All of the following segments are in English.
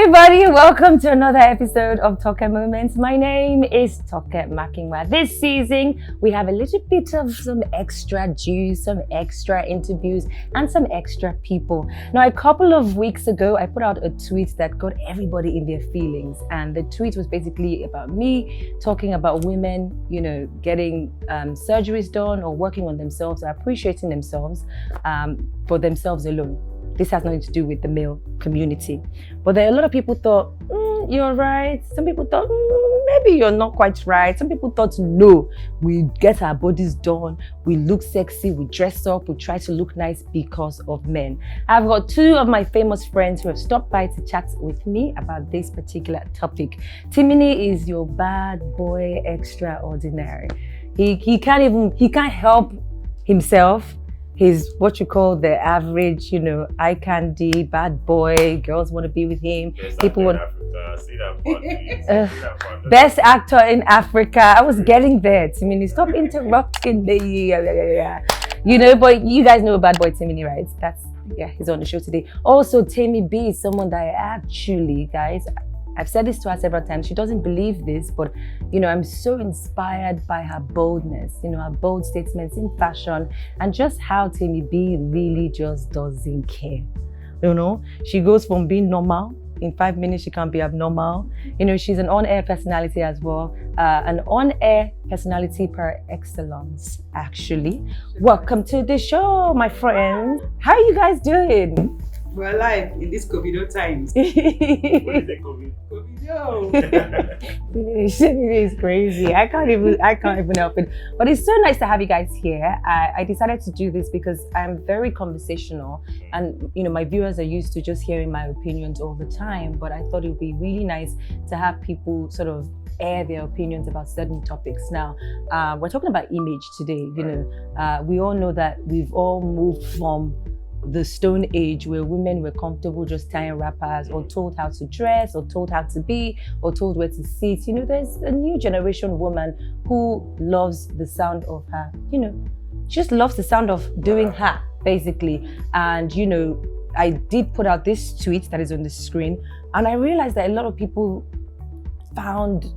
everybody, welcome to another episode of TokeMoments. My name is Toke Makingwa. This season, we have a little bit of some extra juice, some extra interviews, and some extra people. Now, a couple of weeks ago, I put out a tweet that got everybody in their feelings. And the tweet was basically about me talking about women, getting surgeries done or working on themselves or appreciating themselves for themselves alone. This has nothing to do with the male community. But there are a lot of people thought, you're right. Some people thought, maybe you're not quite right. Some people thought, no, we get our bodies done, we look sexy, we dress up, we try to look nice because of men. I've got two of my famous friends who have stopped by to chat with me about this particular topic. Timini is your bad boy extraordinary. He can't help himself. He's what you call the average, eye candy, bad boy. Girls want to be with him. Best actor in Africa. I was getting there, Timini. Stop interrupting me. But you guys know bad boy Timini, right? He's on the show today. Also, Tammy B is someone that I actually, guys, I've said this to her several times. She doesn't believe this, but I'm so inspired by her boldness, her bold statements in fashion, and just how Tammy B really just doesn't care. She goes from being normal. In 5 minutes, she can be abnormal. She's an on-air personality as well. An on-air personality par excellence, actually. Welcome to the show, my friends. How are you guys doing? We're alive in these COVID times. What is the COVID? It's crazy. I can't even help it. But it's so nice to have you guys here. I decided to do this because I'm very conversational, and my viewers are used to just hearing my opinions all the time. But I thought it would be really nice to have people sort of air their opinions about certain topics. Now, we're talking about image today. We all know that we've all moved from the Stone Age where women were comfortable just tying wrappers or told how to dress or told how to be or told where to sit. There's a new generation woman who loves the sound of her, she just loves the sound of doing her, basically. And, I did put out this tweet that is on the screen, and I realized that a lot of people found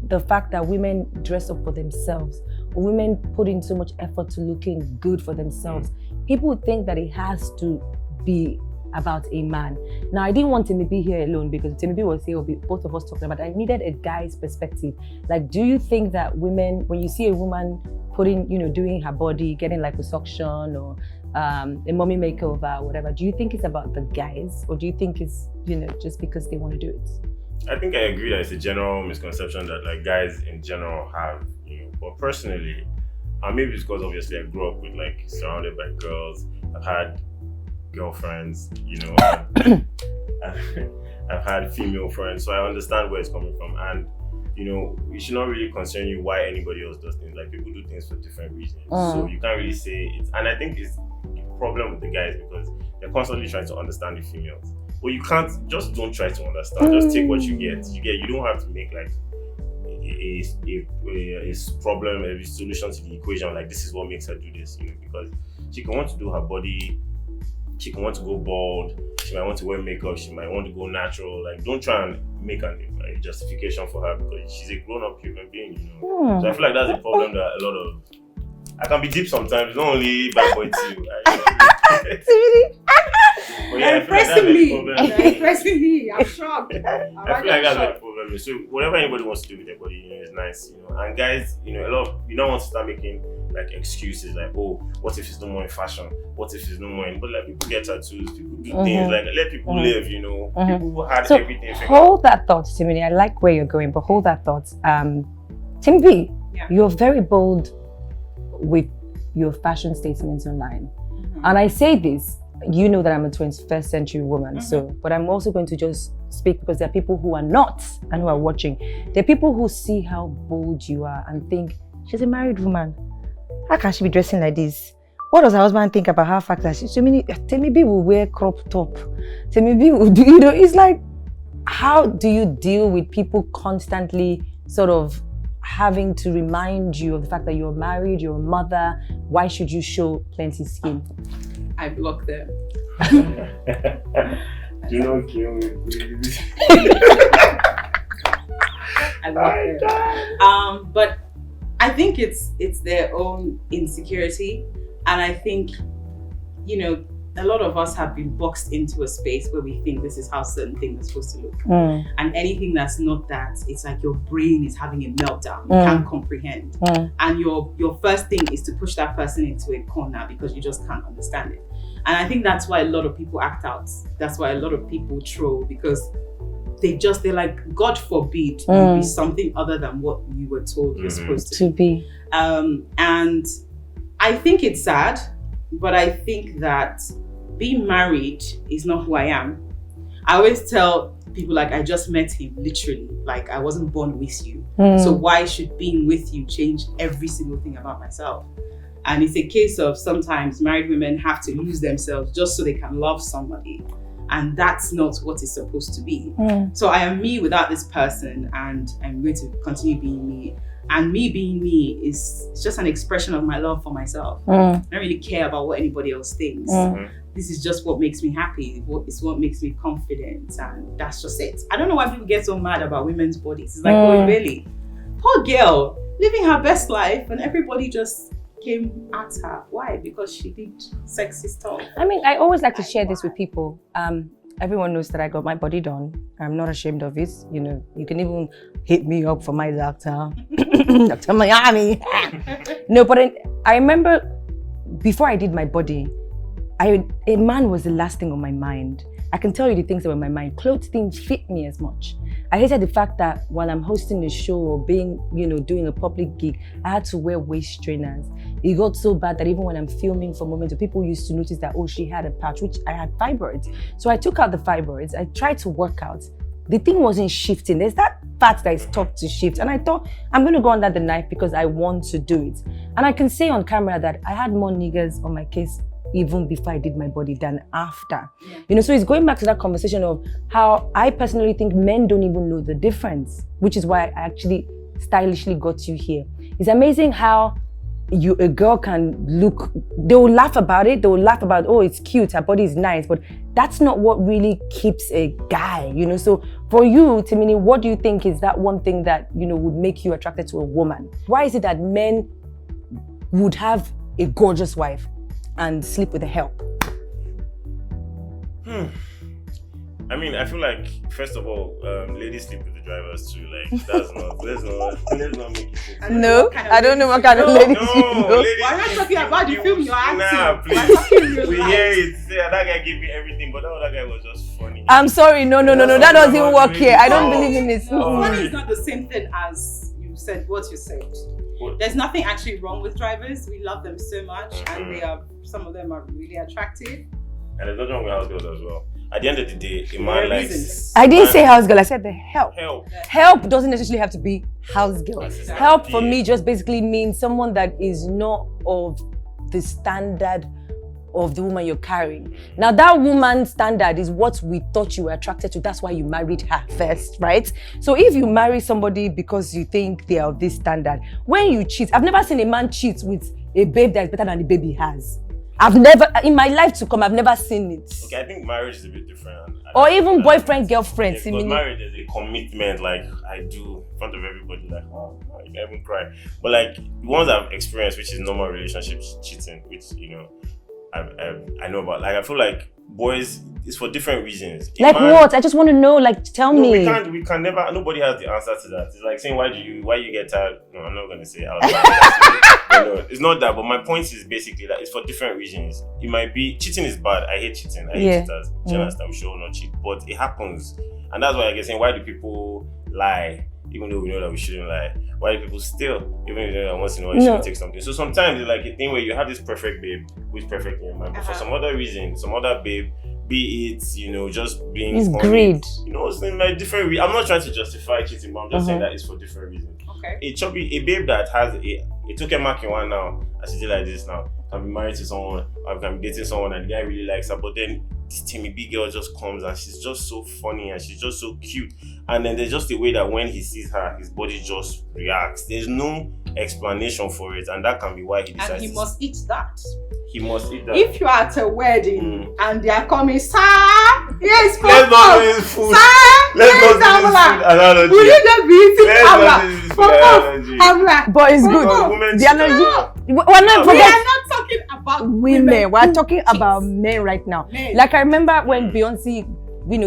the fact that women dress up for themselves, women put in so much effort to looking good for themselves. People would think that it has to be about a man. Now, I didn't want Timmy B here alone because Timmy B was here, both of us talking about it. I needed a guy's perspective. Like, do you think that women, when you see a woman putting, doing her body, getting like a suction or a mommy makeover or whatever, do you think it's about the guys, or do you think it's, just because they want to do it? I think I agree that it's a general misconception that like guys in general have, but personally, maybe it's because obviously I grew up with surrounded by girls. I've had girlfriends, I've had female friends, so I understand where it's coming from. And it should not really concern you why anybody else does things. Like, people do things for different reasons, so you can't really say it. And I think it's a problem with the guys because they're constantly trying to understand the females. Well, you can't, just don't try to understand. Just take what you get. You don't have to make like a problem, a solution to the equation. Like, this is what makes her do this, because she can want to do her body, she can want to go bald, she might want to wear makeup, she might want to go natural. Like, don't try and make a justification for her because she's a grown-up human being, So I feel like that's a problem that a lot of, I can be deep sometimes, not only bad boy too. But yeah, impressing me. I'm shocked. I feel like that's the problem. So whatever anybody wants to do with their body, is nice, And guys, a lot of, you don't want to start making like excuses like, oh, what if it's no more in fashion? What if it's no more in? But like, people get tattoos, people do things, like, let people live, People had everything. Hold that thought, Timmy. I like where you're going, but hold that thought. Tim B, you're very bold with your fashion statements online, and I say this. That I'm a 21st century woman, but I'm also going to just speak because there are people who are not and who are watching. There are people who see how bold you are and think, she's a married woman. How can she be dressing like this? What does her husband think about her fact that Timmy B will wear crop top? Timmy B will do, it's like, how do you deal with people constantly sort of having to remind you of the fact that you're married, you're a mother? Why should you show plenty skin? I block them. Do not kill me, please. I love it. But I think it's their own insecurity, and I think, you know, a lot of us have been boxed into a space where we think this is how certain things are supposed to look, and anything that's not that, it's like your brain is having a meltdown. You can't comprehend, and your first thing is to push that person into a corner because you just can't understand it. And I think that's why a lot of people act out. That's why a lot of people troll, because they're like, God forbid you be something other than what you were told you're supposed to be. And I think it's sad, but I think that being married is not who I am. I always tell people, like, I just met him, literally. Like, I wasn't born with you. So why should being with you change every single thing about myself? And it's a case of sometimes married women have to lose themselves just so they can love somebody. And that's not what it's supposed to be. So I am me without this person, and I'm going to continue being me. And me being me is just an expression of my love for myself. I don't really care about what anybody else thinks. This is just what makes me happy. It's what makes me confident, and that's just it. I don't know why people get so mad about women's bodies. It's like, oh, really? Poor girl, living her best life, and everybody just came at her. Why? Because she did sexy stuff. I mean, I always like to share this with people. Everyone knows that I got my body done. I'm not ashamed of it. You know, you can even hit me up for my doctor, Dr. Miami. No, but I remember before I did my body, a man was the last thing on my mind. I can tell you the things that were in my mind. Clothes didn't fit me as much. I hated the fact that while I'm hosting a show or being, you know, doing a public gig, I had to wear waist trainers. It got so bad that even when I'm filming for moments, people used to notice that, oh, she had a patch, which I had fibroids. So I took out the fibroids. I tried to work out. The thing wasn't shifting. There's that fat that is tough to shift. And I thought, I'm going to go under the knife because I want to do it. And I can say on camera that I had more niggas on my case even before I did my body than after. You know, so it's going back to that conversation of how I personally think men don't even know the difference, which is why I actually stylishly got you here. It's amazing how a girl can look, they will laugh about it, they will laugh about, oh, it's cute, her body is nice, but that's not what really keeps a guy, you know. So for you, Timini, what do you think is that one thing that, you know, would make you attracted to a woman? Why is it that men would have a gorgeous wife and sleep with a help? I mean, I feel like, first of all, ladies sleep with the drivers too. Like, that's not, let's not make it. No, I don't know what kind of ladies you know. Ladies, we're not talking about the film you're acting. Nah, please. We hear it. Say that guy gave me everything, but that other guy was just funny. I'm sorry, no, that doesn't work here. I don't believe in this. Funny is not the same thing as you said, what you said. There's nothing actually wrong with drivers. We love them so much, and some of them are really attractive. And there's nothing wrong with house girls as well. At the end of the day, a man likes... I didn't say house girl, I said the help. Help doesn't necessarily have to be house girl. Help for me just basically means someone that is not of the standard of the woman you're carrying. Now that woman's standard is what we thought you were attracted to. That's why you married her first, right? So if you marry somebody because you think they are of this standard, when you cheat, I've never seen a man cheat with a babe that's better than the baby has. I've never, in my life to come, I've never seen it. Okay, I think marriage is a bit different. Or even boyfriend, girlfriend. Yeah, because marriage is a commitment, like I do in front of everybody, like, oh, I can even cry. But like, the ones I've experienced, which is normal relationships cheating, which, you know, I know about. Like, I feel like boys, it's for different reasons. Like what? I just want to know, like, tell me. We can never, nobody has the answer to that. It's like saying, why you get tired? No, I'm not going to say how. No, it's not that, but my point is basically that it's for different reasons. It might be, cheating is bad. I hate cheating. I hate cheaters. I'm sure not cheat, but it happens. And that's why I get saying, why do people lie? Even though we know that we shouldn't lie. Why do people steal? Even if you know that once in a while you should take something. So sometimes it's like a thing where you have this perfect babe who is perfect in your mind, but for some other reason, some other babe, be it, you know, just being it's greed. You know, it's like different I'm not trying to justify cheating, but I'm just saying that it's for different reasons. Okay. A babe that has a TokeMoments one now, as she did like this now, can be married to someone, or can be dating someone and the guy really likes her, but then this Timmy big girl just comes and she's just so funny and she's just so cute. And then there's just a way that when he sees her, his body just reacts. There's no explanation for it, and that can be why he decides. And he must eat that. He must eat that. If you are at a wedding and they are coming, sir, yes, let's not do this food. Let's not do this food analogy. Will you just be eating Let's not do this food analogy. But it's good. The analogy. We're not talking about women. We're talking about men right now. Men. Like I remember when Beyonce,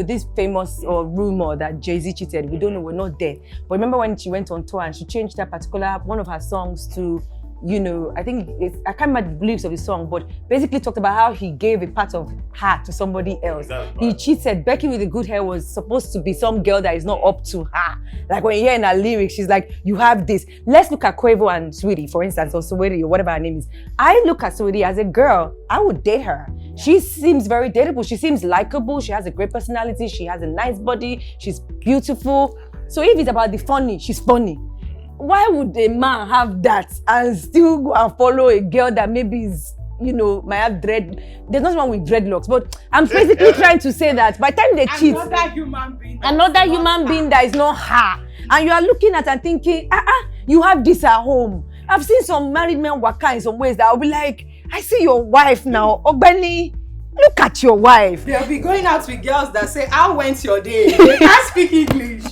this famous rumor that Jay-Z cheated. We don't know. We're not there. But remember when she went on tour and she changed that particular one of her songs to, I think I can't remember the lyrics of the song, but basically talked about how he gave a part of her to somebody else. He cheated. Becky with the good hair was supposed to be some girl that is not up to her. Like when you hear in her lyrics, she's like, you have this. Let's look at Quavo and Sweetie, for instance, or Sweetie, or whatever her name is. I look at Sweetie as a girl. I would date her. She seems very dateable. She seems likable. She has a great personality. She has a nice body. She's beautiful. So if it's about the funny, she's funny. Why would a man have that and still go and follow a girl that maybe is, might have dread? There's nothing wrong with dreadlocks, but I'm basically trying to say that by the time they cheat, another human being that is not her, and you are looking at and thinking, you have this at home. I've seen some married men waka in some ways that I'll be like, I see your wife now, Ogbeni. Look at your wife. They'll be going out with girls that say, how went your day? They can't speak English.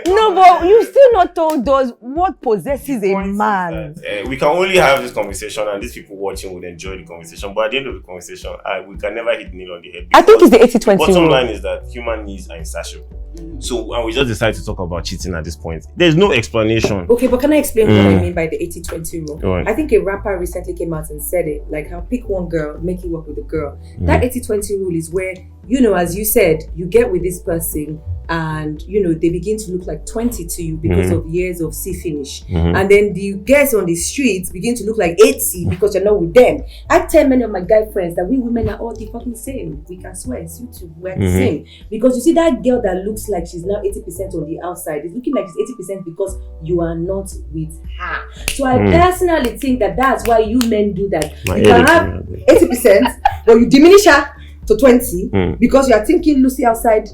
No, but you still not told us what possesses a man. We can only have this conversation, and these people watching would enjoy the conversation. But at the end of the conversation, we can never hit the nail on the head. I think it's the 80-20 bottom rule. line is that human needs are insatiable. So, and we just decided to talk about cheating at this point. There's no explanation. Okay, but can I explain what I mean by the 80-20 rule? Go on. I think a rapper recently came out and said it, like how pick one girl, make it work with a girl. That 80-20 rule is where, as you said, you get with this person and, they begin to look like 20 to you because of years of see finish. And then the girls on the streets begin to look like 80 because you're not with them. I tell many of my guy friends that we women are all the fucking same. We can swear, it's you two, we're the same. Because you see that girl that looks like she's now 80% on the outside, is looking like she's 80% because you are not with her. So I personally think that that's why you men do that. You can have 80%, but you diminish her to 20 because you are thinking Lucy outside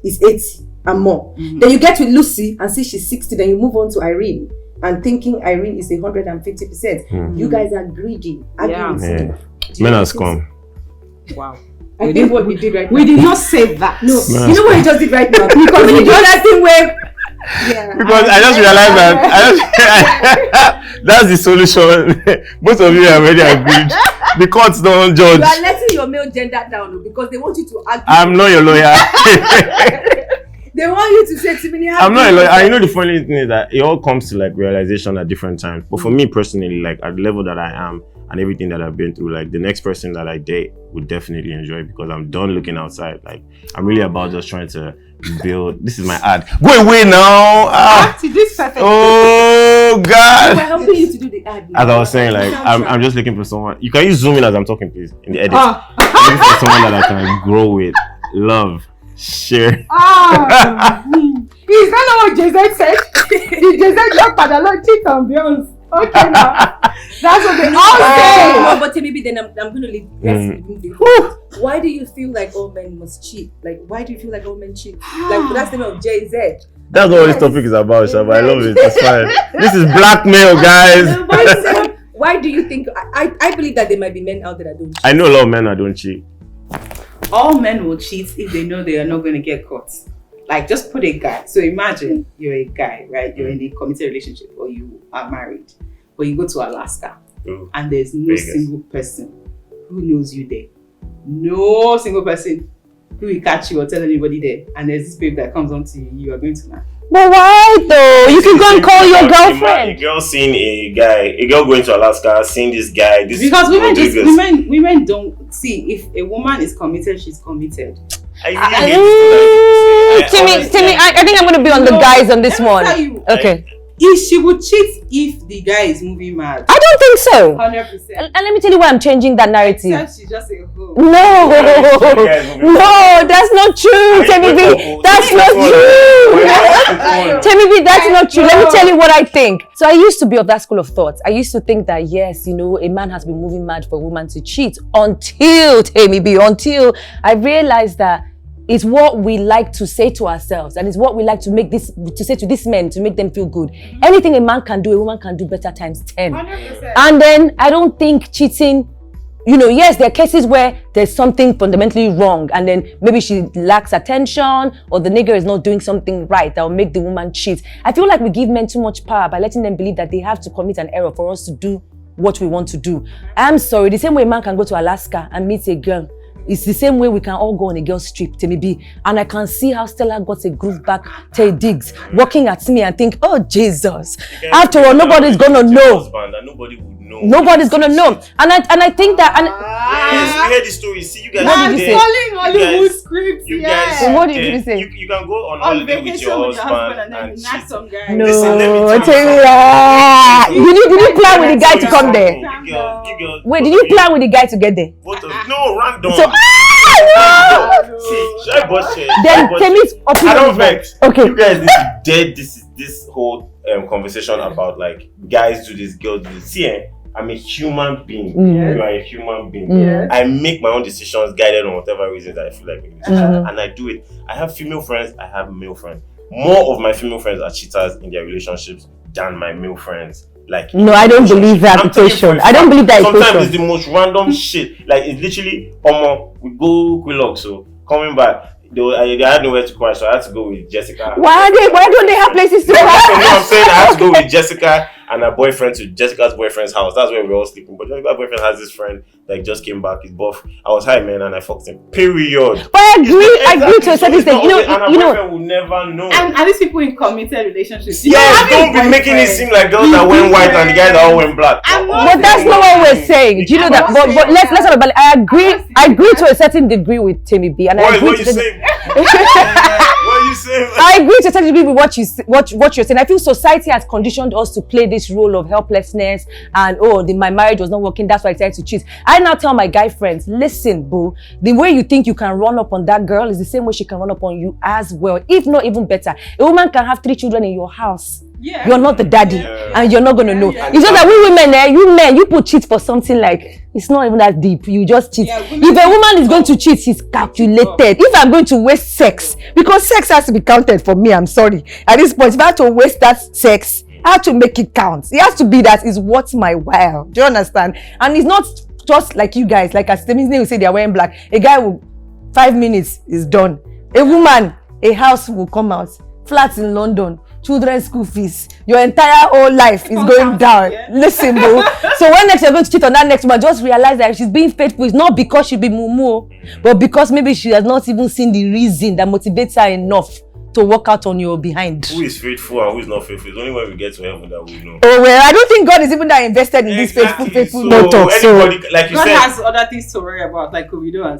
is 80 and more. Then you get with Lucy and see she's 60, then you move on to Irene and thinking Irene is 150%. You guys are greedy. Men has come. Wow. I think what we did right now. We did not say that. No. You know what we just did right now? Because we do that thing where because I just realized that that's the solution. Both of you have already agreed. The courts don't judge. You are letting your male gender down because they want you to argue. I'm not your lawyer. They want you to say to me, I'm not a lawyer. I know the funny thing is that it all comes to like realization at different times. But for me personally, like at the level that I am and everything that I've been through, like the next person that I date would definitely enjoy it because I'm done looking outside. Like I'm really about just trying to build. This is my ad. Go away now. This perfect. Oh God. We're helping you to do the ad. As I was saying, like I'm just looking for someone. You can use zoom in as I'm talking, please, in the edit. I'm looking for someone that I can grow with, love, share. Is that not what Jay-Z said? Jay-Z just padalon cheat on Beyonce. Okay now. That's what they all say. No, but maybe then I'm going to leave. Why do you feel like all men must cheat? Like, why do you feel like all men cheat? Like, that's the name of Jay-Z. That's what this topic is about, Shaba. I love it. It's fine. This is blackmail, guys. Why do you think? I believe that there might be men out there that don't cheat. I know a lot of men that don't cheat. All men will cheat if they know they are not going to get caught. Like, just put a guy. So imagine you're a guy, right? You're in a committed relationship or you are married. But you go to Alaska and there's no single person who knows you there. No single person who will catch you or tell anybody there. And there's this babe that comes on to you, you are going to marry. But why though? You can go and call your girlfriend. A girl seeing a girl going to Alaska, seeing this guy. Because women don't see if a woman is committed, she's committed. Timmy, I think I'm going to be on the guys on this one. Okay. If she would cheat if the guy is moving mad. I don't think so. 100%. And let me tell you why I'm changing that narrative. Except she's just a hoe. No, that's not true, Timmy B. That's not true. Timmy B, that's not true. Let me tell you what I think. So I used to be of that school of thought. I used to think that yes, a man has been moving mad for a woman to cheat until I realized that It's what we like to say to ourselves, and it's what we like to say to these men to make them feel good. Anything a man can do, a woman can do better times 10. 100%. And then I don't think cheating, yes, there are cases where there's something fundamentally wrong, and then maybe she lacks attention, or the nigger is not doing something right that will make the woman cheat. I feel like we give men too much power by letting them believe that they have to commit an error for us to do what we want to do. I'm sorry, the same way a man can go to Alaska and meet a girl, it's the same way we can all go on a girl's trip to maybe, and I can see how Stella got a groove back, Tay Diggs, walking at me and think, oh Jesus. After all, nobody's gonna know. Nobody would know. Nobody's gonna know. And I think that. Yes, we heard the story. See, you guys. What did you say? Calling Hollywood scripts. You guys. What did you say? You can go on holiday with your husband and not cheat. some guy. No, Listen, let me I tell you, did you plan with the guy to come there? You girls. Wait, did you plan with the guy to get there? No, random. So, no! See, should I bust it? Then Temi's opinion. I don't is right. vex. Okay. You guys need to dead this whole conversation about like guys do this, girls do this. See, I'm a human being. Mm. You are a human being. Yeah. I make my own decisions guided on whatever reasons I feel like making decisions. And I do it. I have female friends, I have male friends. More of my female friends are cheaters in their relationships than my male friends. Like, no, I don't believe that equation. I don't believe that sometimes equation. it's the most random shit. Like, it's literally, we go Quillock, so coming back, I had nowhere to crash, so I had to go with Jessica. Why don't they have places to You know what I'm crash? saying? I had to go with Jessica and her boyfriend to Jessica's boyfriend's house. That's where we're all sleeping. But Jessica's boyfriend has this friend that just came back. He's buff. I was high, man, and I fucked him. Period. But I agree to a certain extent. And her boyfriend will never know. And are these people in committed relationships? Yes, don't be making it seem like girls that went white and the guys that all went black. But that's not what we're saying. Do you know that? But let's have a balance. I agree to a certain degree with Timmy B. And I agree what are you saying? What are you saying? I agree to a certain degree with what you're saying. I feel society has conditioned us to play this role of helplessness and my marriage was not working, that's why I decided to cheat. I now tell my guy friends, listen, boo, the way you think you can run up on that girl is the same way she can run up on you as well, if not even better. A woman can have 3 children in your house. Yeah. You're not the daddy, and you're not gonna know. Yeah. It's just that we women, you put cheat for something like it's not even that deep. You just cheat. Yeah, if a woman is going to cheat, she's calculated. If I'm going to waste sex, because sex has to be counted for me. I'm sorry. At this point, if I have to waste that sex, I have to make it count. It has to be that is worth my while. Do you understand? And it's not just like you guys. Like as Temi's will say, they are wearing black. A guy will 5 minutes is done. A woman, a house will come out. Flats in London. Children's school fees, your entire whole life is going down. Yeah. Listen, bro. So when next you're going to cheat on that next woman, just realize that if she's being faithful, it's not because she be mumu, but because maybe she has not even seen the reason that motivates her enough to work out on your behind. Who is faithful and who is not faithful? It's only when we get to heaven that we know. Oh well, I don't think God is even that invested in this faithful so no talk. Anybody, like you God said, has other things to worry about, like COVID and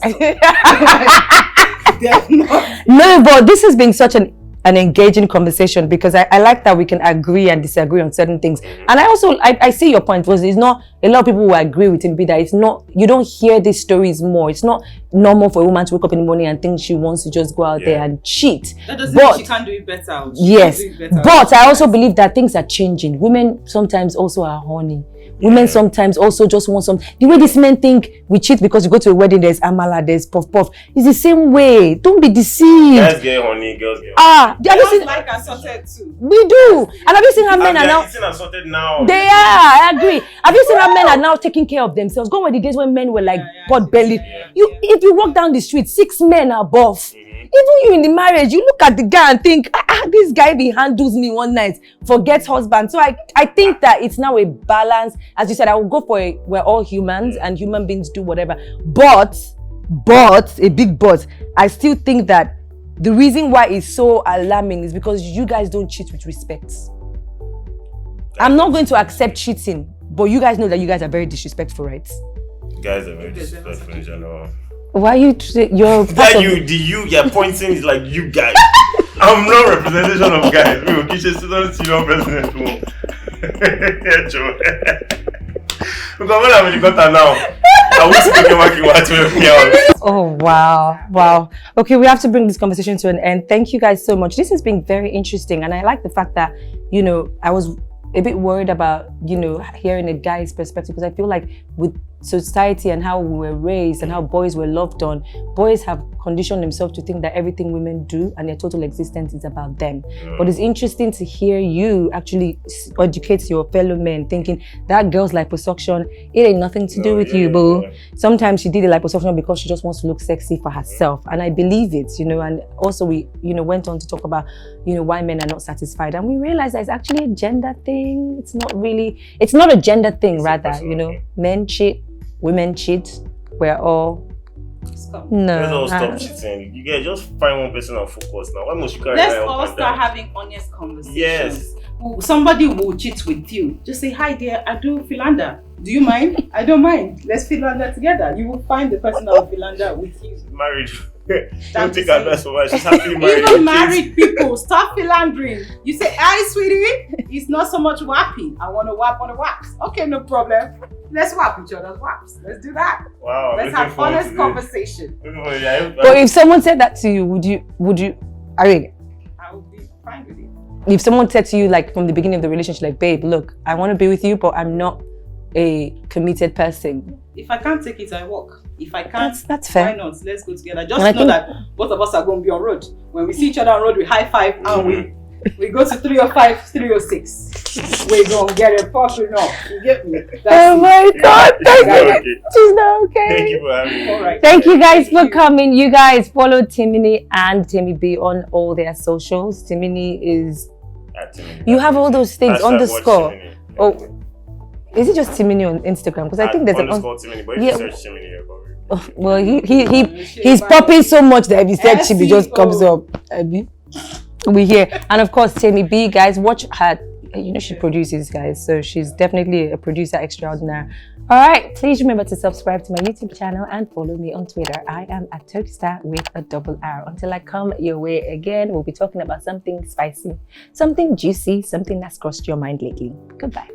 stuff. No, but this has been such an engaging conversation because I like that we can agree and disagree on certain things. And I also I see your point, because it's not a lot of people will agree with him, that it's not, you don't hear these stories more. It's not normal for a woman to wake up in the morning and think she wants to just go out there and cheat. That doesn't mean she can't do it better. Yes, but I also believe that things are changing. Women sometimes also are horny. Women sometimes also just want some. The way these men think we cheat because you go to a wedding, there's amala, there's puff puff. It's the same way. Don't be deceived. Guys get horny, girls get horny. Have you seen like assorted too? We do. And have you seen how men are now? Assorted now. They are. I agree. Have you seen how men are now taking care of themselves? Gone were the days when men were like pot belly. If you walk down the street, 6 men above. Even you in the marriage, you look at the guy and think, this guy be handles me one night, forgets husband. So I think that it's now a balance. As you said, I will go for we're all humans and human beings do whatever. But, a big but, I still think that the reason why it's so alarming is because you guys don't cheat with respect. I'm not going to accept cheating, but you guys know that you guys are very disrespectful, right? Guys are very disrespectful in general. Why you you're pointing is like you guys. I'm not representation of guys. We will teach a student senior president. Because when I'm in the gutter now, I will speak working what to help me out. Oh wow. Okay, we have to bring this conversation to an end. Thank you guys so much. This has been very interesting, and I like the fact that I was a bit worried about you know, hearing a guy's perspective, because I feel like with society and how we were raised and how boys were loved on, boys have conditioned themselves to think that everything women do and their total existence is about them. But it's interesting to hear you actually educate your fellow men, thinking that girl's liposuction, it ain't nothing to do with you, boo. Sometimes she did a liposuction because she just wants to look sexy for herself, and I believe it, you know. And also we, you know, went on to talk about, you know, why men are not satisfied, and we realized that it's actually a gender thing. It's not a gender thing, rather, you know. Men cheat, women cheat, we're all Let's all stop cheating. You guys just find one person and focus now. Why must you carry Let's all start having honest conversations. Yes. Somebody will cheat with you. Just say, hi dear, I do philander. Do you mind? I don't mind. Let's philander together. You will find the person that will philander with you. Married. Don't take advice from her. She's happily married. Even married people, stop philandering. You say, hi sweetie, it's not so much wappy. I want to whap on the waps. Okay, no problem. Let's whap each other's waps. Let's do that. Wow. Let's have honest conversation. But if someone said that to you, would you, I mean, I would be fine with it. If someone said to you, like from the beginning of the relationship, like, babe, look, I want to be with you, but I'm not a committed person. If I can't take it, I walk. If I can't, that's fair. Why not? Let's go together. Just know that both of us are going to be on road. When we see each other on road, we high five and we go to 305, 306. We're going to get it popping up. You get me? My God. She's not okay. Thank you for having me. All right. Thank you guys for coming. You guys follow Timini and Timmy B on all their socials. Timini is... You have all those things, underscore. Oh, is it just Timini on Instagram? Because I think there's underscore Timini, but if you search Timini, you're probably... Well, he's popping so much that if you said Chibi just comes up. We here. And of course, Timmy B, guys, watch her. You know, she produces, guys, so she's definitely a producer extraordinaire. All right, please remember to subscribe to my YouTube channel and follow me on Twitter. I am at TokeStar with a double R. Until I come your way again, we'll be talking about something spicy, something juicy, something that's crossed your mind lately. Goodbye.